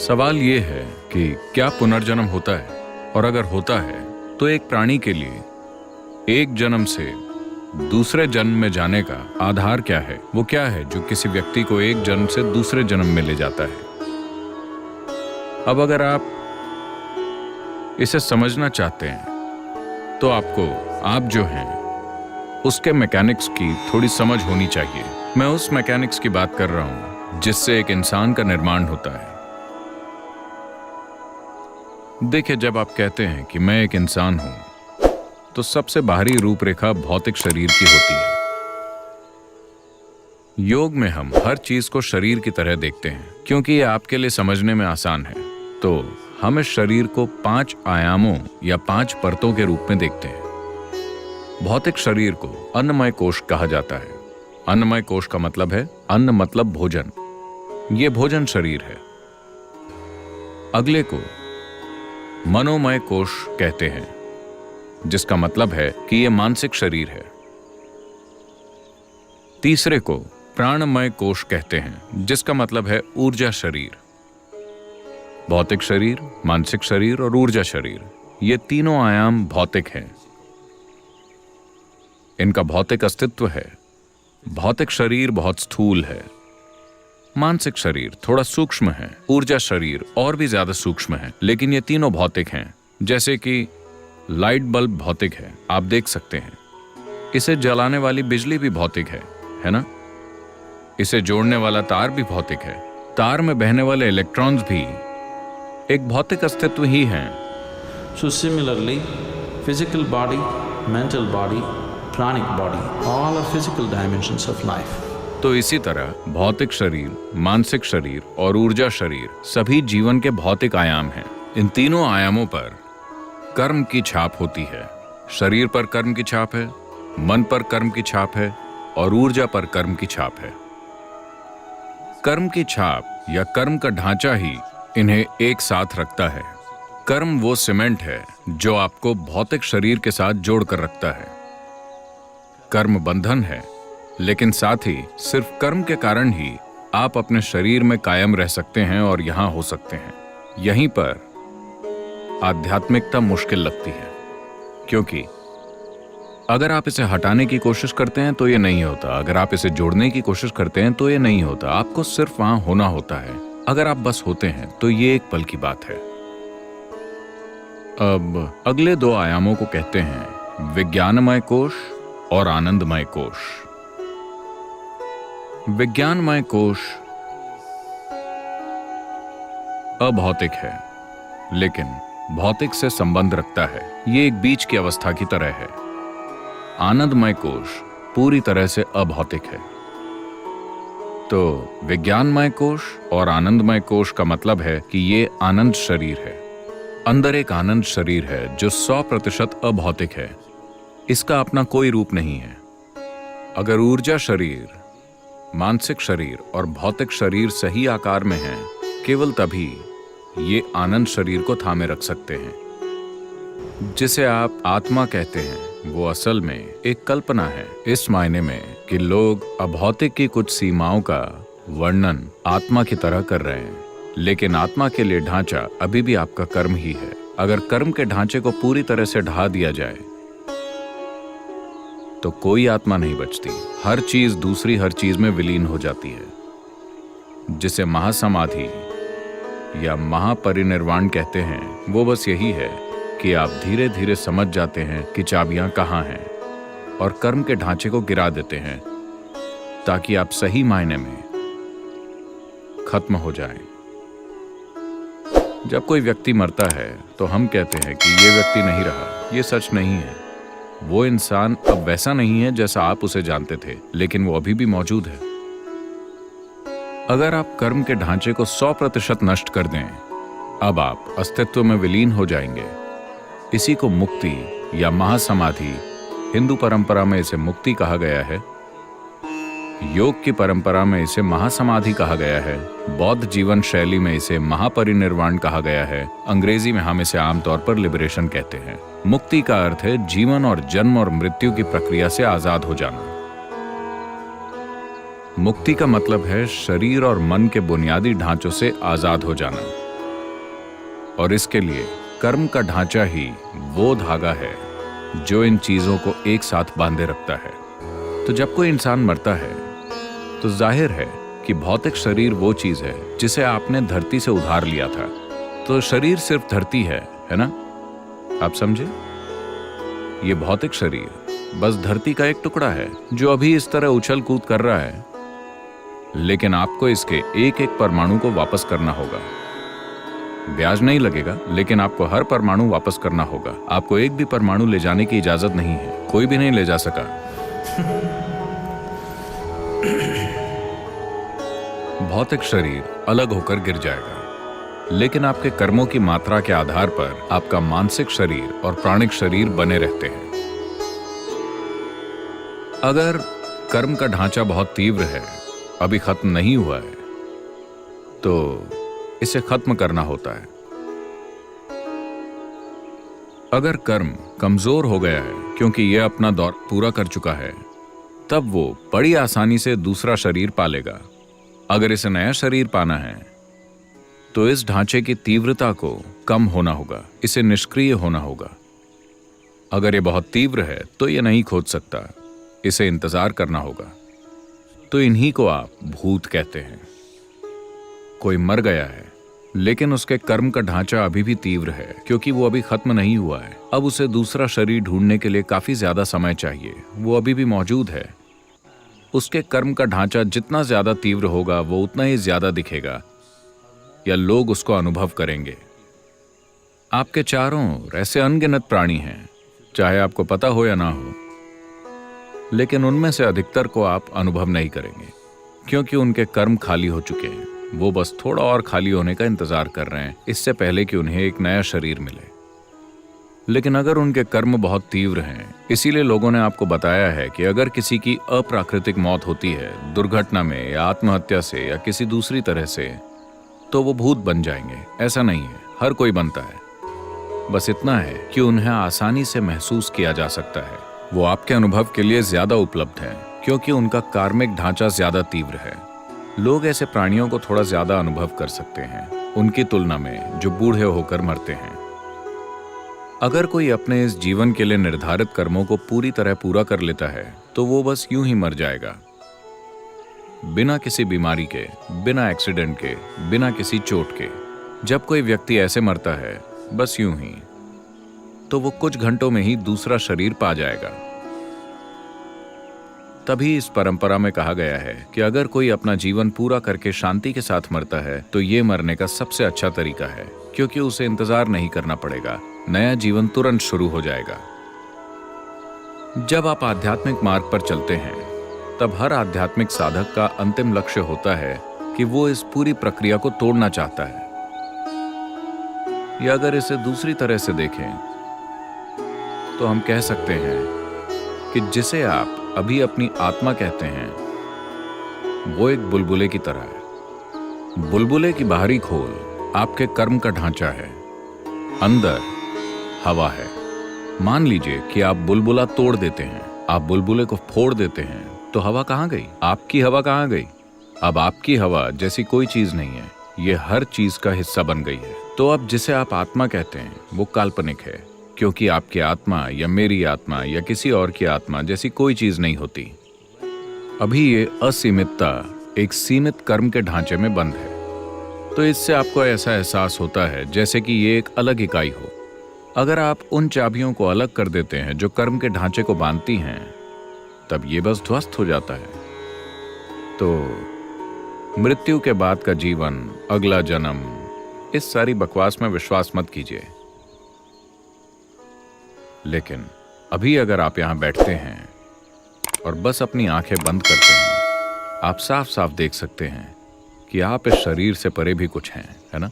सवाल ये है कि क्या पुनर्जन्म होता है, और अगर होता है तो एक प्राणी के लिए एक जन्म से दूसरे जन्म में जाने का आधार क्या है? वो क्या है जो किसी व्यक्ति को एक जन्म से दूसरे जन्म में ले जाता है? अब अगर आप इसे समझना चाहते हैं तो आपको आप जो हैं उसके मैकेनिक्स की थोड़ी समझ होनी चाहिए। मैं उस मैकेनिक्स की बात कर रहा हूं जिससे एक इंसान का निर्माण होता है। देखिए, जब आप कहते हैं कि मैं एक इंसान हूं तो सबसे बाहरी रूपरेखा भौतिक शरीर की होती है। योग में हम हर चीज को शरीर की तरह देखते हैं क्योंकि ये आपके लिए समझने में आसान है। तो हम इस शरीर को 5 आयामों या 5 परतों के रूप में देखते हैं। भौतिक शरीर को अन्नमय कोश कहा जाता है। अन्नमय कोश का मतलब है अन्न मतलब भोजन। ये भोजन शरीर है। अगले को मनोमय कोश कहते हैं, जिसका मतलब है कि यह मानसिक शरीर है। तीसरे को प्राणमय कोश कहते हैं, जिसका मतलब है ऊर्जा शरीर। भौतिक शरीर, मानसिक शरीर और ऊर्जा शरीर, ये तीनों आयाम भौतिक हैं। इनका भौतिक अस्तित्व है। भौतिक शरीर बहुत स्थूल है, मानसिक शरीर थोड़ा सूक्ष्म है, ऊर्जा शरीर और भी ज्यादा सूक्ष्म है, लेकिन ये तीनों भौतिक हैं। जैसे कि लाइट बल्ब भौतिक है, आप देख सकते हैं। इसे जलाने वाली बिजली भी भौतिक है ना? इसे जोड़ने वाला तार भी भौतिक है। तार में बहने वाले इलेक्ट्रॉन्स भी एक भौतिक अस्तित्व ही हैं। So similarly, physical body, mental body, pranic body, all are physical dimensions of life. तो इसी तरह भौतिक शरीर, मानसिक शरीर और ऊर्जा शरीर सभी जीवन के भौतिक आयाम हैं। इन तीनों आयामों पर कर्म की छाप होती है। शरीर पर कर्म की छाप है, मन पर कर्म की छाप है और ऊर्जा पर कर्म की छाप है। कर्म की छाप या कर्म का ढांचा ही इन्हें एक साथ रखता है। कर्म वो सीमेंट है जो आपको भौतिक शरीर के साथ जोड़कर रखता है। कर्म बंधन है, लेकिन साथ ही सिर्फ कर्म के कारण ही आप अपने शरीर में कायम रह सकते हैं और यहां हो सकते हैं। यहीं पर आध्यात्मिकता मुश्किल लगती है, क्योंकि अगर आप इसे हटाने की कोशिश करते हैं तो ये नहीं होता। अगर आप इसे जोड़ने की कोशिश करते हैं तो ये नहीं होता। आपको सिर्फ वहां होना होता है। अगर आप बस होते हैं तो ये एक पल की बात है। अब अगले 2 आयामों को कहते हैं विज्ञानमय कोश और आनंदमय कोश। विज्ञानमय कोश अभौतिक है, लेकिन भौतिक से संबंध रखता है। ये एक बीच की अवस्था की तरह है। आनंदमय कोश पूरी तरह से अभौतिक है। तो विज्ञानमय कोश और आनंदमय कोश का मतलब है कि ये आनंद शरीर है। अंदर एक आनंद शरीर है जो 100% अभौतिक है। इसका अपना कोई रूप नहीं है। अगर ऊर्जा शरीर, मानसिक शरीर और भौतिक शरीर सही आकार में हैं, केवल तभी ये आनंद शरीर को थामे रख सकते हैं। जिसे आप आत्मा कहते हैं, वो असल में एक कल्पना है, इस मायने में कि लोग अभौतिक की कुछ सीमाओं का वर्णन आत्मा की तरह कर रहे हैं। लेकिन आत्मा के लिए ढांचा अभी भी आपका कर्म ही है। अगर कर्म के ढांचे को पूरी तरह से ढा दिया जाए तो कोई आत्मा नहीं बचती। हर चीज दूसरी हर चीज में विलीन हो जाती है। जिसे महासमाधि या महापरिनिर्वाण कहते हैं, वो बस यही है कि आप धीरे धीरे समझ जाते हैं कि चाबियां कहां हैं और कर्म के ढांचे को गिरा देते हैं ताकि आप सही मायने में खत्म हो जाएं। जब कोई व्यक्ति मरता है तो हम कहते हैं कि ये व्यक्ति नहीं रहा। ये सच नहीं है। वो इंसान अब वैसा नहीं है जैसा आप उसे जानते थे, लेकिन वो अभी भी मौजूद है। अगर आप कर्म के ढांचे को 100% नष्ट कर दें, अब आप अस्तित्व में विलीन हो जाएंगे। इसी को मुक्ति या महासमाधि, हिंदू परंपरा में इसे मुक्ति कहा गया है, योग की परंपरा में इसे महासमाधि कहा गया है, बौद्ध जीवन शैली में इसे महापरिनिर्वाण कहा गया है, अंग्रेजी में हम इसे आमतौर पर लिबरेशन कहते हैं। मुक्ति का अर्थ है जीवन और जन्म और मृत्यु की प्रक्रिया से आजाद हो जाना। मुक्ति का मतलब है शरीर और मन के बुनियादी ढांचों से आजाद हो जाना। और इसके लिए कर्म का ढांचा ही वो धागा है जो इन चीजों को एक साथ बांधे रखता है। तो जब कोई इंसान मरता है तो जाहिर है कि भौतिक शरीर वो चीज है जिसे आपने धरती से उधार लिया था। तो शरीर सिर्फ धरती है ना? आप समझे? ये भौतिक शरीर बस धरती का एक टुकड़ा है जो अभी इस तरह उछल कूद कर रहा है, लेकिन आपको इसके एक एक परमाणु को वापस करना होगा। ब्याज नहीं लगेगा, लेकिन आपको हर परमाणु वापस करना होगा। आपको एक भी परमाणु ले जाने की इजाजत नहीं है, कोई भी नहीं ले जा सका। भौतिक शरीर अलग होकर गिर जाएगा, लेकिन आपके कर्मों की मात्रा के आधार पर आपका मानसिक शरीर और प्राणिक शरीर बने रहते हैं। अगर कर्म का ढांचा बहुत तीव्र है, अभी खत्म नहीं हुआ है, तो इसे खत्म करना होता है। अगर कर्म कमजोर हो गया है क्योंकि यह अपना दौर पूरा कर चुका है, तब वो बड़ी आसानी से दूसरा शरीर पालेगा। अगर इसे नया शरीर पाना है तो इस ढांचे की तीव्रता को कम होना होगा, इसे निष्क्रिय होना होगा। अगर ये बहुत तीव्र है तो ये नहीं खोज सकता, इसे इंतजार करना होगा। तो इन्हीं को आप भूत कहते हैं। कोई मर गया है लेकिन उसके कर्म का ढांचा अभी भी तीव्र है क्योंकि वो अभी खत्म नहीं हुआ है। अब उसे दूसरा शरीर ढूंढने के लिए काफी ज्यादा समय चाहिए। वो अभी भी मौजूद है। उसके कर्म का ढांचा जितना ज्यादा तीव्र होगा वो उतना ही ज्यादा दिखेगा या लोग उसको अनुभव करेंगे। आपके चारों ओर ऐसे अनगिनत प्राणी हैं, चाहे आपको पता हो या ना हो, लेकिन उनमें से अधिकतर को आप अनुभव नहीं करेंगे क्योंकि उनके कर्म खाली हो चुके हैं। वो बस थोड़ा और खाली होने का इंतजार कर रहे हैं, इससे पहले कि उन्हें एक नया शरीर मिले। लेकिन अगर उनके कर्म बहुत तीव्र हैं, इसीलिए लोगों ने आपको बताया है कि अगर किसी की अप्राकृतिक मौत होती है, दुर्घटना में या आत्महत्या से या किसी दूसरी तरह से, तो वो भूत बन जाएंगे। ऐसा नहीं है, हर कोई बनता है। बस इतना है कि उन्हें आसानी से महसूस किया जा सकता है। वो आपके अनुभव के लिए ज्यादा उपलब्ध है क्योंकि उनका कार्मिक ढांचा ज्यादा तीव्र है। लोग ऐसे प्राणियों को थोड़ा ज्यादा अनुभव कर सकते हैं उनकी तुलना में जो बूढ़े होकर मरते हैं। अगर कोई अपने इस जीवन के लिए निर्धारित कर्मों को पूरी तरह पूरा कर लेता है तो वो बस यूं ही मर जाएगा, बिना किसी बीमारी के, बिना एक्सीडेंट के, बिना किसी चोट के। जब कोई व्यक्ति ऐसे मरता है बस यूं ही, तो वो कुछ घंटों में ही दूसरा शरीर पा जाएगा। तभी इस परंपरा में कहा गया है कि अगर कोई अपना जीवन पूरा करके शांति के साथ मरता है तो ये मरने का सबसे अच्छा तरीका है, क्योंकि उसे इंतजार नहीं करना पड़ेगा, नया जीवन तुरंत शुरू हो जाएगा। जब आप आध्यात्मिक मार्ग पर चलते हैं तब हर आध्यात्मिक साधक का अंतिम लक्ष्य होता है कि वो इस पूरी प्रक्रिया को तोड़ना चाहता है। या अगर इसे दूसरी तरह से देखें तो हम कह सकते हैं कि जिसे आप अभी अपनी आत्मा कहते हैं वो एक बुलबुले की तरह है। बुलबुले की बाहरी खोल आपके कर्म का ढांचा है, अंदर हवा है। मान लीजिए कि आप बुलबुला तोड़ देते हैं, आप बुलबुले को फोड़ देते हैं, तो हवा कहाँ गई? आपकी हवा कहाँ गई? अब आपकी हवा जैसी कोई चीज नहीं है, ये हर चीज का हिस्सा बन गई है। तो अब जिसे आप आत्मा कहते हैं वो काल्पनिक है, क्योंकि आपकी आत्मा या मेरी आत्मा या किसी और की आत्मा जैसी कोई चीज नहीं होती। अभी ये असीमितता एक सीमित कर्म के ढांचे में बंद है। तो इससे आपको ऐसा एहसास होता है जैसे कि ये एक अलग इकाई हो। अगर आप उन चाबियों को अलग कर देते हैं जो कर्म के ढांचे को बांधती हैं, तब ये बस ध्वस्त हो जाता है। तो मृत्यु के बाद का जीवन, अगला जन्म, इस सारी बकवास में विश्वास मत कीजिए। लेकिन अभी अगर आप यहां बैठते हैं और बस अपनी आंखें बंद करते हैं, आप साफ साफ देख सकते हैं कि आप इस शरीर से परे भी कुछ हैं, है ना?